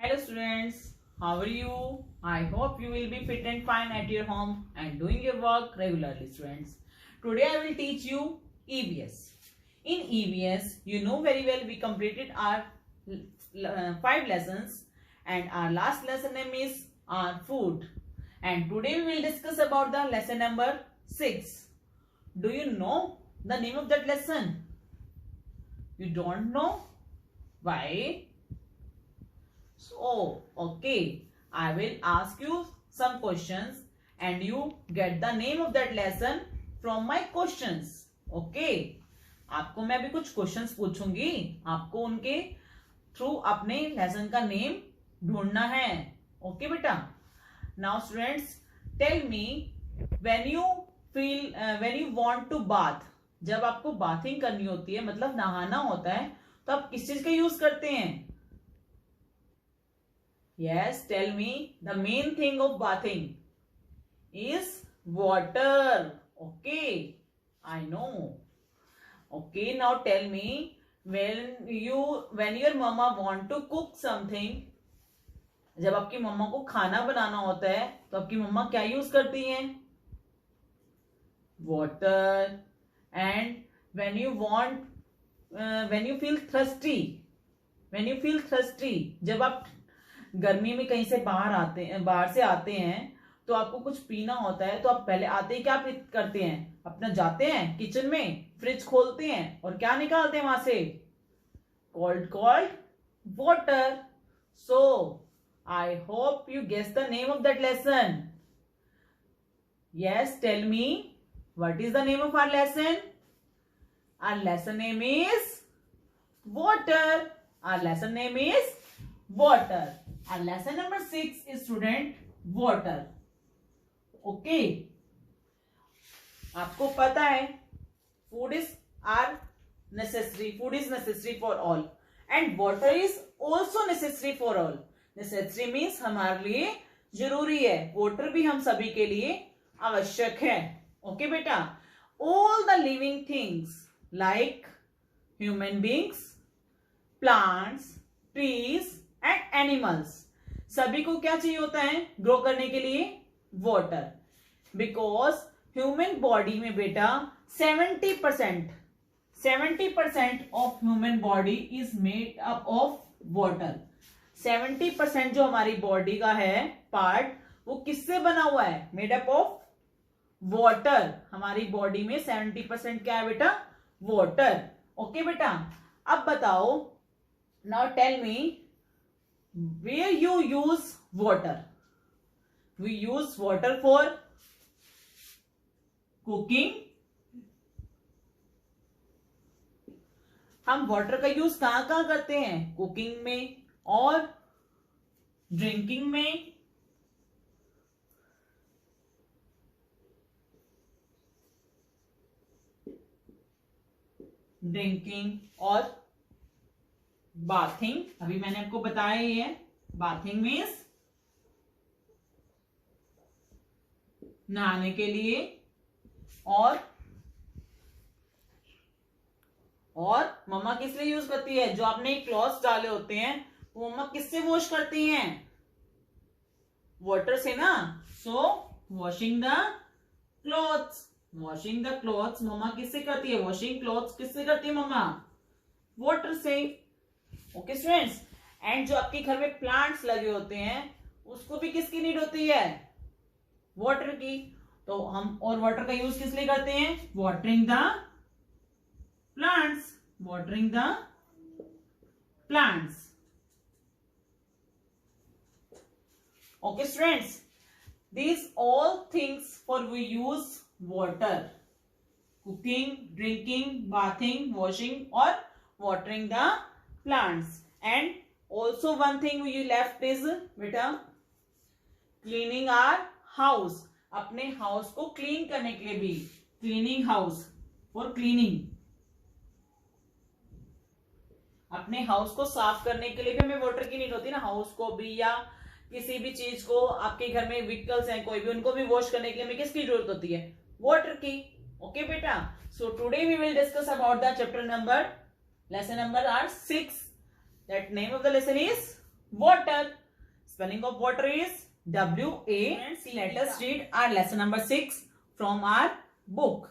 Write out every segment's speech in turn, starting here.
Hello students, how are you? I hope you will be fit and fine at your home and doing your work regularly students. Today I will teach you EVS. In EVS, you know very well we completed our 5 lessons and our last lesson name is our food. And today we will discuss about the lesson number 6. Do you know the name of that lesson? You don't know? Why? So, okay, I will ask you some questions and you get the name of that lesson from my questions. Okay, आपको मैं अभी कुछ questions पूछूंगी, आपको उनके through अपने lesson का name ढूंढना है. ओके बेटा. Now students, tell me when you want to bath. जब आपको बाथिंग करनी होती है मतलब नहाना होता है तो आप किस चीज का यूज करते हैं? Yes, tell me. The main thing of bathing is water. Okay, I know. Okay, now tell me when your mama want to cook something. जब आपकी मम्मा को खाना बनाना होता है तो आपकी मम्मा क्या यूज करती हैं? Water. And when you feel thirsty, जब आप गर्मी में कहीं से बाहर से आते हैं तो आपको कुछ पीना होता है तो आप पहले आते ही क्या करते हैं? अपना जाते हैं किचन में, फ्रिज खोलते हैं और क्या निकालते हैं वहां से? Cold water. So I hope you guess the name of that lesson. Yes, tell me what is the name of our lesson? Our lesson name is water. Our lesson name is water. Our lesson number 6 is student water. Okay. आपको पता है food is necessary for all and water is also necessary for all. Necessary means हमारे लिए जरूरी है. water भी हम सभी के लिए आवश्यक है. Okay बेटा. All the living things like human beings, plants, trees and animals, सभी को क्या चाहिए होता है ग्रो करने के लिए? वाटर. बिकॉज ह्यूमन बॉडी में बेटा 70% of human body is made up of water. 70% जो हमारी बॉडी का है पार्ट वो किससे बना हुआ है? Made up of water. हमारी बॉडी में 70% क्या है बेटा? वाटर. ओके बेटा. अब बताओ, now tell me where you use water. We use water for cooking. हम वाटर का यूज कहां कहां करते हैं? कुकिंग में और ड्रिंकिंग में. ड्रिंकिंग और बाथिंग. अभी मैंने आपको बताया ही है. बाथिंग मीन्स नहाने के लिए. और मम्मा किस लिए यूज करती है? जो आपने क्लॉथ्स डाले होते हैं वो मम्मा किससे वॉश करती हैं? वाटर से ना. सो वॉशिंग द क्लॉथ्स. मम्मा किससे करती है? वॉशिंग क्लॉथ्स किससे करती है मम्मा? वाटर से. Okay students. एंड जो आपके घर में प्लांट्स लगे होते हैं उसको भी किसकी नीड होती है? वाटर की. तो हम और वाटर का यूज किस लिए करते हैं? Watering the plants. Okay students. These all things for we use water. Cooking, drinking, bathing, washing or watering the plants. And also one thing we left is बेटा cleaning our house. अपने house को clean करने के लिए भी. Cleaning house for cleaning. अपने house को साफ करने के लिए भी हमें वाटर की नीड होती है ना. हाउस को भी या किसी भी चीज को, आपके घर में व्हीकल्स हैं कोई भी, उनको भी वॉश करने के लिए हमें किसकी जरूरत होती है? वाटर की. ओके बेटा. So today we will discuss about the chapter number lesson number are 6. That name of the lesson is water. Spelling of water is W-A. Let us read our lesson number 6 from our book.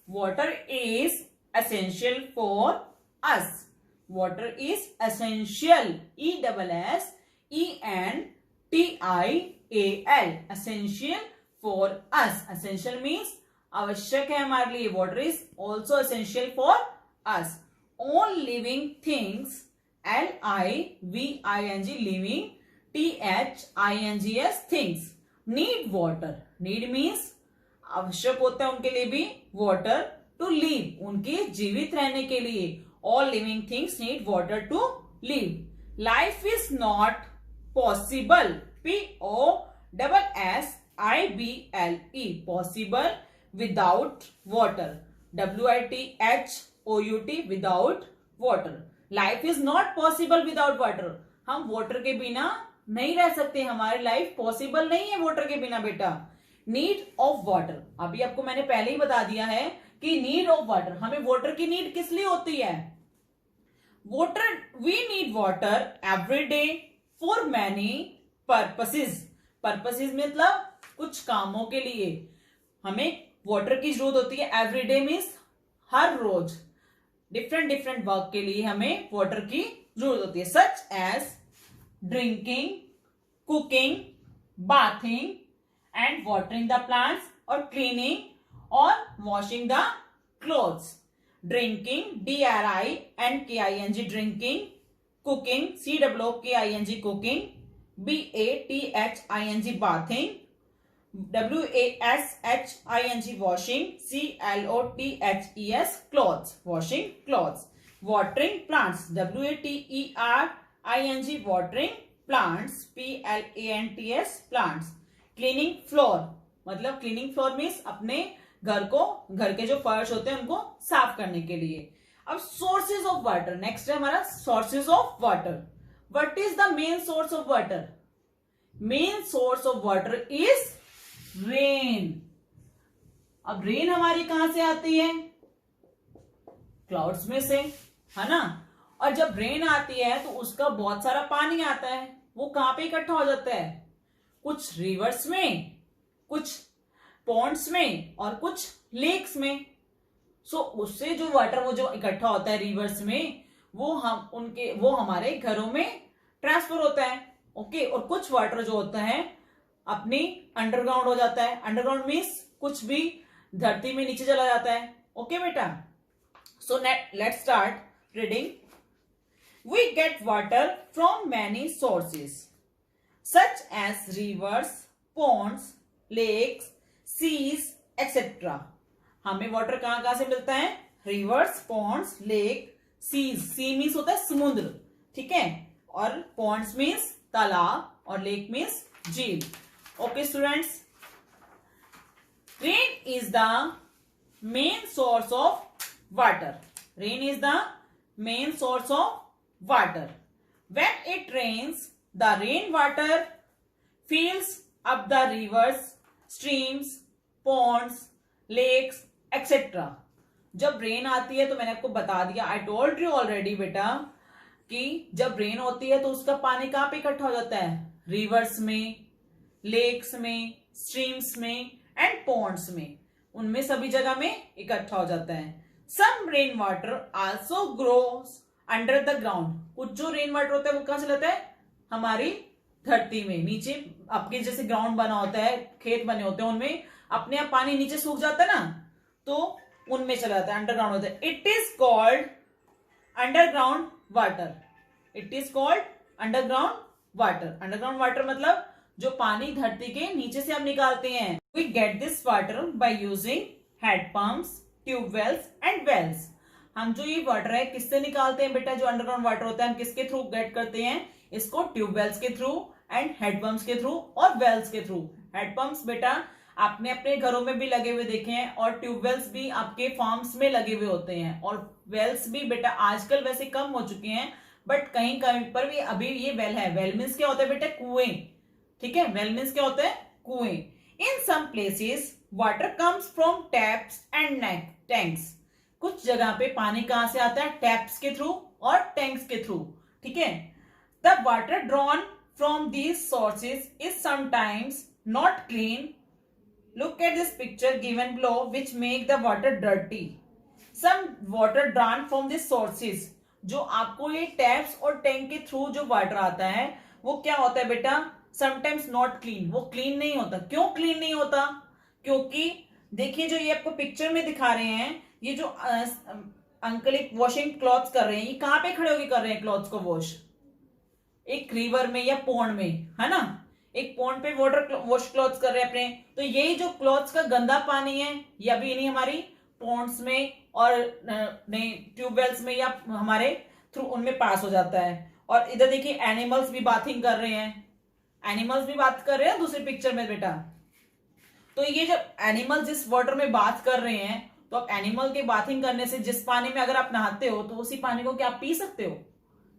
Water is essential for us. Water is essential. E-S-S-E-N-T-I-A-L. Essential for us. Essential means आवश्यक है हमारे लिए. Water is also essential for us. All living things, L-I-V-I-N-G, living, T-H-I-N-G-S, things, need water. Need means आवश्यक होता है उनके लिए भी water to live, उनके जीवित रहने के लिए. All living things need water to live. Life is not possible. P-O-S-S-I-B-L-E. Possible without water. W-I-T-H-O-U-T, without water. Life is not possible without water. हम water के बिना नहीं रह सकते. हमारी लाइफ पॉसिबल नहीं है water के बिना बेटा. नीड ऑफ वाटर, अभी आपको मैंने पहले ही बता दिया है कि नीड ऑफ वाटर, हमें वाटर की नीड किस लिए होती है. Water, we need water every day for many purposes. Purposes मतलब कुछ कामों के लिए हमें वाटर की जरूरत होती है. एवरी डे मीन्स हर रोज, डिफरेंट डिफरेंट वर्क के लिए हमें वाटर की जरूरत होती है. Such as drinking, cooking, bathing and watering the plants, or cleaning or washing the clothes. Drinking, D-R-I-N-K-I-N-G, drinking. Cooking, C-O-O-K-I-N-G, cooking. B-A-T-H-I-N-G, bathing. W-A-S-H-I-N-G, washing. C-L-O-T-H-E-S, clothes, washing clothes. Watering plants, W-A-T-E-R-I-N-G, watering plants, P-L-A-N-T-S, plants. Cleaning floor, मतलब cleaning floor means अपने घर को, घर के जो फर्श होते हैं उनको साफ करने के लिए. अब सोर्सेज ऑफ वाटर, नेक्स्ट है हमारा sources of water. What is the main source of water? Main source of water is rain. अब रेन हमारी कहां से आती है? क्लाउड्स में से, है ना. और जब रेन आती है तो उसका बहुत सारा पानी आता है. वो कहां पे इकट्ठा हो जाता है? कुछ रिवर्स में, कुछ पॉन्ड्स में और कुछ लेक्स में. सो उससे जो वाटर वो जो इकट्ठा होता है रिवर्स में, वो हमारे घरों में ट्रांसफर होता है. ओके. और कुछ वाटर जो होता है अपनी अंडरग्राउंड हो जाता है. अंडरग्राउंड मीन्स कुछ भी धरती में नीचे चला जाता है. ओके बेटा. So let's start reading. We get water from many sources such as rivers, ponds, lakes, seas, etc. हमें वाटर कहां कहां से मिलता है? Rivers, ponds, lake, seas. Sea means होता है समुद्र, ठीक है. और पॉन्ड्स मीन्स तालाब और लेक मीन्स झील. Okay students. Rain is the main source of water. Rain is the main source of water. When it rains, the rainwater fills up the rivers, streams, ponds, lakes, etc. जब rain आती है तो मैंने आपको बता दिया, I told you already बेटा, कि जब रेन होती है तो उसका पानी कहां पे इकट्ठा हो जाता है? रिवर्स में, लेक्स में, स्ट्रीम्स में एंड पॉन्ड्स में. उनमें सभी जगह में इकट्ठा हो जाता है. Some rain water also grows under the ground. कुछ जो रेन वाटर होता है वो कहां से लाता है? हमारी धरती में नीचे. आपके जैसे ग्राउंड बना होता है, खेत बने होते हैं, उनमें अपने आप पानी नीचे सूख जाता है ना, तो उनमें चला जाता है, अंडरग्राउंड होता है. It is called underground water. It is called underground water. Underground water मतलब जो पानी धरती के नीचे से हम निकालते हैं. We get this water by using handpumps, tubewells and wells. हम जो ये वाटर है किससे निकालते हैं बेटा? जो अंडरग्राउंड वाटर होता है हम किसके थ्रू गेट करते हैं? इसको ट्यूबवेल्स के थ्रू एंड हेडपंप्स के थ्रू और वेल्स के थ्रू. हेडपंप्स बेटा आपने अपने घरों में भी लगे हुए देखे हैं, और ट्यूबवेल्स भी आपके फार्म्स में लगे हुए होते हैं, और वेल्स भी बेटा आजकल वैसे कम हो चुके हैं, बट कहीं कहीं पर भी अभी ये वेल है. वेल मीन्स क्या होता है बेटा? कुएं. ठीक है. वेल मीन्स क्या होता है? कुएं. In some places water comes from taps and tanks. कुछ जगह पे पानी कहां से आता है? टैप्स के थ्रू और टैंक्स के थ्रू. ठीक है. The water drawn from these sources is sometimes not clean. Look at this picture given below which make the water dirty. Some water drawn from these sources, जो आपको ये taps और tank के through जो water आता है वो क्या होता है बेटा, समटाइम्स नॉट क्लीन, वो क्लीन नहीं होता। क्यों क्लीन नहीं होता? क्योंकि देखिए जो ये आपको पिक्चर में दिखा रहे हैं, ये जो अंकल एक वॉशिंग क्लॉथ्स कर रहे हैं, ये कहां पे खड़े होकर कर रहे हैं क्लॉथ्स को वॉश? एक रिवर में या पॉन्ड में, है ना, एक पॉन्ड पे वाटर वॉश क्लॉथ्स कर रहे हैं अपने। तो यही जो क्लॉथ्स का गंदा पानी है ये अभी नहीं हमारी पॉन्ड्स में और ट्यूबवेल्स में या हमारे थ्रू उनमें पास हो जाता है। और इधर देखिए एनिमल्स भी बाथिंग कर रहे हैं, एनिमल्स भी बात कर रहे हैं दूसरे पिक्चर में बेटा। तो ये जब एनिमल्स जिस वाटर में बात कर रहे हैं, तो आप एनिमल के बाथिंग करने से जिस पानी में अगर आप नहाते हो तो उसी पानी को क्या आप पी सकते हो?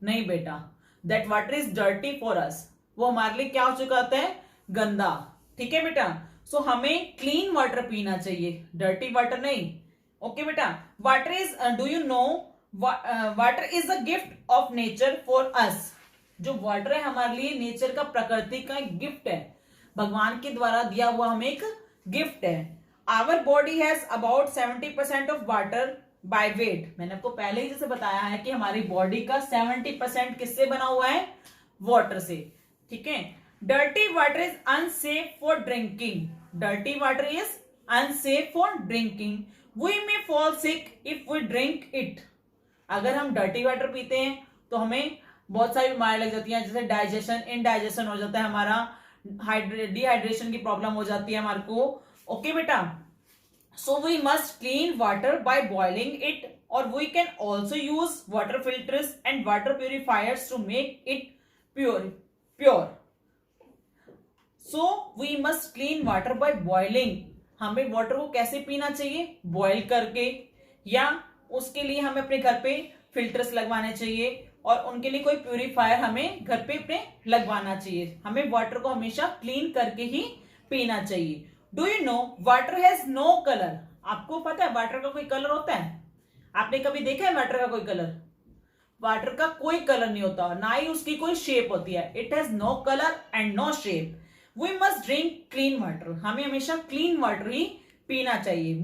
नहीं बेटा, that water is dirty for us, वो हमारे लिए क्या हो चुका होता है? गंदा। ठीक है बेटा, सो हमें क्लीन वाटर पीना चाहिए, डर्टी वाटर नहीं। ओके बेटा, water is, do you know, water is a gift of nature for us. जो वाटर है हमारे लिए नेचर का, प्रकृति का एक गिफ्ट है, भगवान के द्वारा दिया हुआ हमें एक गिफ्ट है। Our body has about 70% of water by weight. मैंने आपको पहले ही जैसे बताया है कि हमारी बॉडी का 70% किससे बना हुआ है? वाटर से। ठीक है, dirty water is unsafe for drinking. Dirty water is unsafe for drinking. We may fall sick if we drink it. अगर हम डर्टी वाटर पीते हैं तो हमें बहुत सारी बीमारियां लग जाती हैं, जैसे डाइजेशन, इनडाइजेशन हो जाता है हमारा, डिहाइड्रेशन की प्रॉब्लम हो जाती है हमारे को। ओके बेटा, so we must clean water by boiling it, or we can also use water filters and water purifiers to make it pure. So we must clean water by boiling. हमें water को कैसे पीना चाहिए? Boil करके, या उसके लिए हमें अपने घर पे फिल्टर्स लगवाने चाहिए और उनके लिए कोई प्यूरिफायर हमें घर पे अपने लगवाना चाहिए। हमें वाटर को हमेशा क्लीन करके ही पीना चाहिए। Do you know water has no colour. आपको पता है वाटर का कोई कलर होता है? आपने कभी देखा है वाटर का कोई कलर? वाटर का कोई कलर नहीं होता, ना ही उसकी कोई शेप होती है। It has no colour and no shape. We must drink clean water. हमें हमेशा क्लीन वाटर ही पीना चाहिए।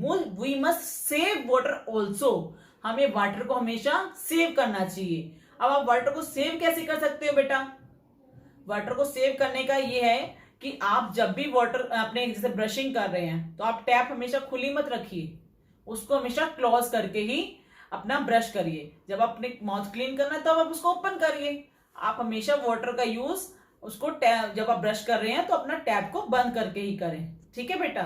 We must save water also. हमें वाटर को हमेशा सेव करना चाहिए। अब आप वाटर को सेव कैसे कर सकते हो बेटा? वाटर को सेव करने का ये है कि आप जब भी वाटर अपने जैसे ब्रशिंग कर रहे हैं तो आप टैप हमेशा खुली मत रखिए, उसको हमेशा क्लोज करके ही अपना ब्रश करिए। जब आप अपने माउथ क्लीन करना है तब आप उसको ओपन करिए। आप हमेशा वाटर का यूज उसको जब आप ब्रश कर रहे हैं तो अपना टैप को बंद करके ही करें। ठीक है बेटा,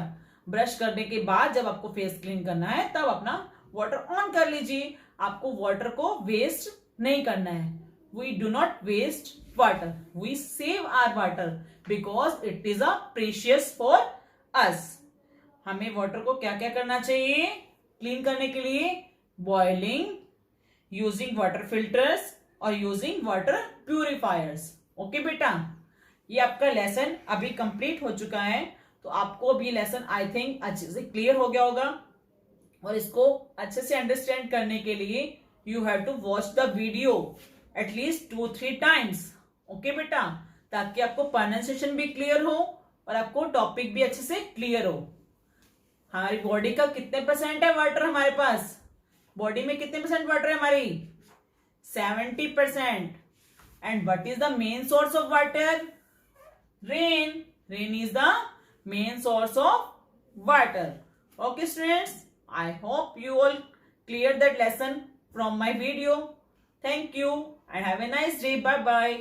ब्रश करने के बाद जब आपको फेस क्लीन करना है तब अपना वाटर ऑन कर लीजिए। आपको वाटर को वेस्ट नहीं करना है। We do not waste water, we save our water because it is a precious for us. हमें वाटर को क्या क्या करना चाहिए क्लीन करने के लिए? बॉइलिंग, यूजिंग वाटर फिल्टर्स और यूजिंग वाटर प्यूरिफायर्स। ओके बेटा, ये आपका लेसन अभी कंप्लीट हो चुका है, तो आपको भी लेसन आई थिंक अच्छे से क्लियर हो गया होगा। और इसको अच्छे से अंडरस्टैंड करने के लिए you have to watch the video at least 2-3 times. Okay बेटा, ताकि आपको प्रोनाउंसिएशन भी क्लियर हो और आपको टॉपिक भी अच्छे से क्लियर हो। हमारी बॉडी का कितने % है वाटर हमारे पास? बॉडी में कितने % वाटर है हमारी? 70%। And what is the main source of water? Rain. Rain is the main source of water. Okay students, I hope you all clear that lesson from my video. Thank you and have a nice day. Bye bye.